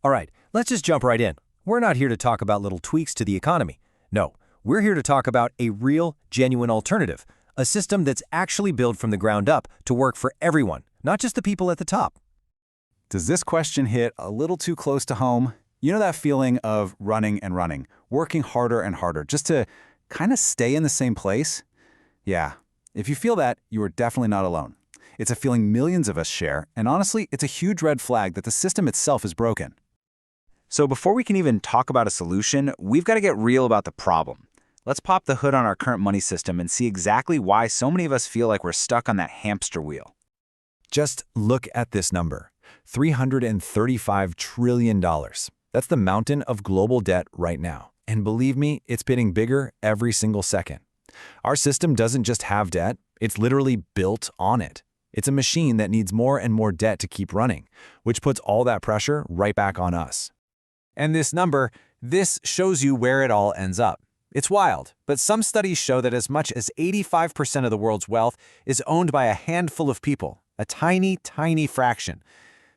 All right, let's just jump right in. We're not here to talk about little tweaks to the economy. No, we're here to talk about a real, genuine alternative, a system that's actually built from the ground up to work for everyone, not just the people at the top. Does this question hit a little too close to home? You know that feeling of running and running, working harder and harder, just to kind of stay in the same place? Yeah, if you feel that, you are definitely not alone. It's a feeling millions of us share, and honestly, it's a huge red flag that the system itself is broken. So before we can even talk about a solution, we've got to get real about the problem. Let's pop the hood on our current money system and see exactly why so many of us feel like we're stuck on that hamster wheel. Just look at this number, $335 trillion. That's the mountain of global debt right now. And believe me, it's getting bigger every single second. Our system doesn't just have debt, it's literally built on it. It's a machine that needs more and more debt to keep running, which puts all that pressure right back on us. And this number, this shows you where it all ends up. It's wild, but some studies show that as much as 85% of the world's wealth is owned by a handful of people, a tiny, tiny fraction.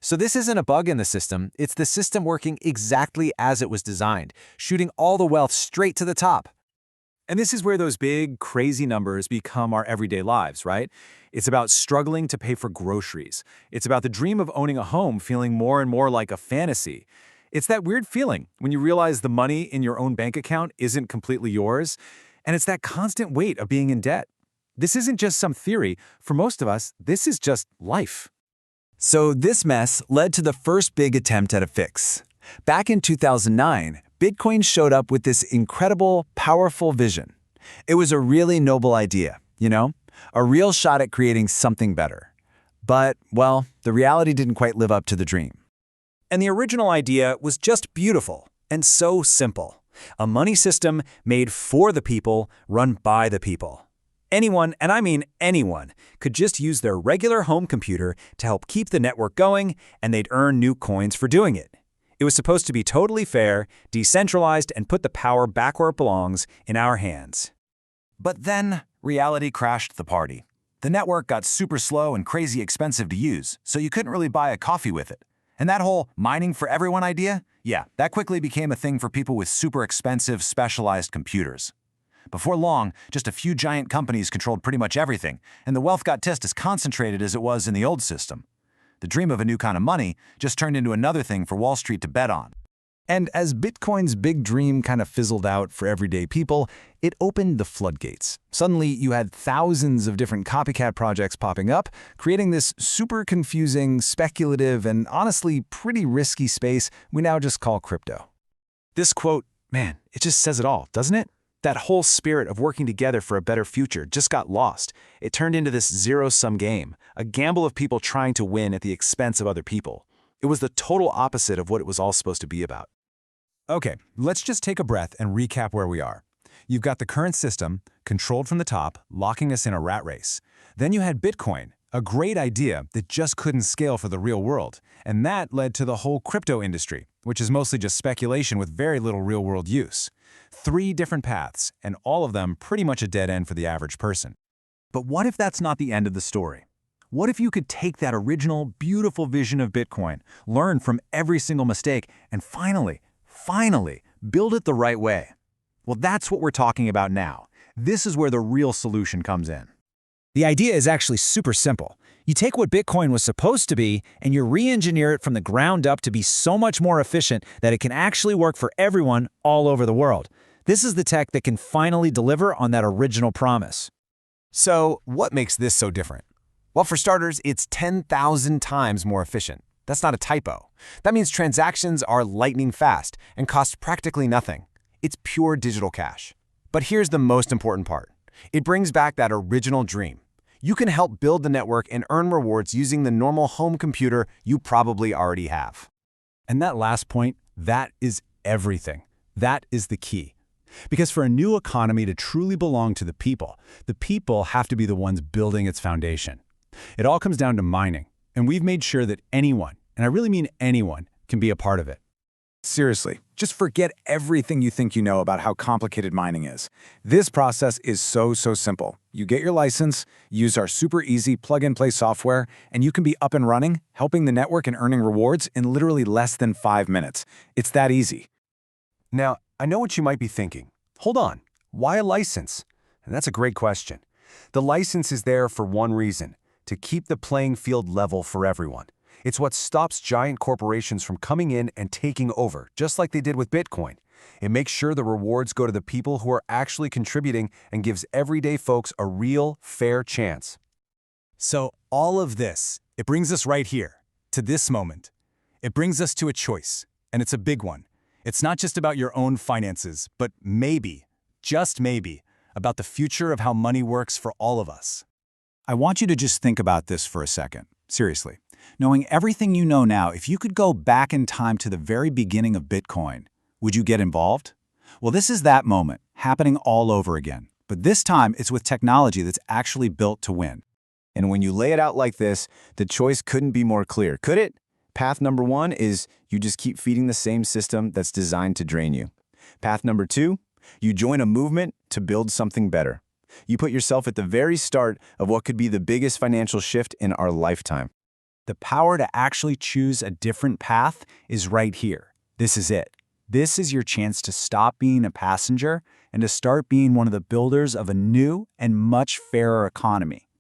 So this isn't a bug in the system, it's the system working exactly as it was designed, shooting all the wealth straight to the top. And this is where those big, crazy numbers become our everyday lives, right? It's about struggling to pay for groceries. It's about the dream of owning a home feeling more and more like a fantasy. It's that weird feeling when you realize the money in your own bank account isn't completely yours, and it's that constant weight of being in debt. This isn't just some theory. For most of us, this is just life. So this mess led to the first big attempt at a fix. Back in 2009, Bitcoin showed up with this incredible, powerful vision. It was a really noble idea, a real shot at creating something better. But, well, the reality didn't quite live up to the dream. And the original idea was just beautiful and so simple. A money system made for the people, run by the people. Anyone, and I mean anyone, could just use their regular home computer to help keep the network going, and they'd earn new coins for doing it. It was supposed to be totally fair, decentralized, and put the power back where it belongs, in our hands. But then, reality crashed the party. The network got super slow and crazy expensive to use, so you couldn't really buy a coffee with it. And that whole mining for everyone idea? Yeah, that quickly became a thing for people with super expensive, specialized computers. Before long, just a few giant companies controlled pretty much everything, and the wealth got just as concentrated as it was in the old system. The dream of a new kind of money just turned into another thing for Wall Street to bet on. And as Bitcoin's big dream kind of fizzled out for everyday people, it opened the floodgates. Suddenly, you had thousands of different copycat projects popping up, creating this super confusing, speculative, and honestly pretty risky space we now just call crypto. This quote, man, it just says it all, doesn't it? That whole spirit of working together for a better future just got lost. It turned into this zero-sum game, a gamble of people trying to win at the expense of other people. It was the total opposite of what it was all supposed to be about. Okay, let's just take a breath and recap where we are. You've got the current system, controlled from the top, locking us in a rat race. Then you had Bitcoin, a great idea that just couldn't scale for the real world. And that led to the whole crypto industry, which is mostly just speculation with very little real-world use. 3 different paths, and all of them pretty much a dead end for the average person. But what if that's not the end of the story? What if you could take that original, beautiful vision of Bitcoin, learn from every single mistake, and finally, build it the right way? Well, that's what we're talking about now. This is where the real solution comes in. The idea is actually super simple. You take what Bitcoin was supposed to be and you re-engineer it from the ground up to be so much more efficient that it can actually work for everyone all over the world. This is the tech that can finally deliver on that original promise. So, what makes this so different? Well, for starters, it's 10,000 times more efficient. That's not a typo. That means transactions are lightning fast and cost practically nothing. It's pure digital cash. But here's the most important part. It brings back that original dream. You can help build the network and earn rewards using the normal home computer you probably already have. And that last point, that is everything. That is the key. Because for a new economy to truly belong to the people have to be the ones building its foundation. It all comes down to mining, and we've made sure that anyone, and I really mean anyone, can be a part of it. Seriously, just forget everything you think you know about how complicated mining is. This process is so simple. You get your license, use our super easy plug-and-play software, and you can be up and running, helping the network and earning rewards in literally less than 5 minutes. It's that easy. Now, I know what you might be thinking. Hold on, why a license? And that's a great question. The license is there for one reason, to keep the playing field level for everyone. It's what stops giant corporations from coming in and taking over, just like they did with Bitcoin. It makes sure the rewards go to the people who are actually contributing and gives everyday folks a real, fair chance. So all of this, it brings us right here, to this moment. It brings us to a choice, and it's a big one. It's not just about your own finances, but maybe, just maybe, about the future of how money works for all of us. I want you to just think about this for a second. Seriously. Knowing everything you know now, if you could go back in time to the very beginning of Bitcoin, would you get involved? Well, this is that moment, happening all over again. But this time, it's with technology that's actually built to win. And when you lay it out like this, the choice couldn't be more clear, could it? Path number 1 is you just keep feeding the same system that's designed to drain you. Path number 2, you join a movement to build something better. You put yourself at the very start of what could be the biggest financial shift in our lifetime. The power to actually choose a different path is right here. This is it. This is your chance to stop being a passenger and to start being one of the builders of a new and much fairer economy.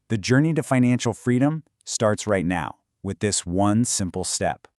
The journey to financial freedom starts right now with this one simple step.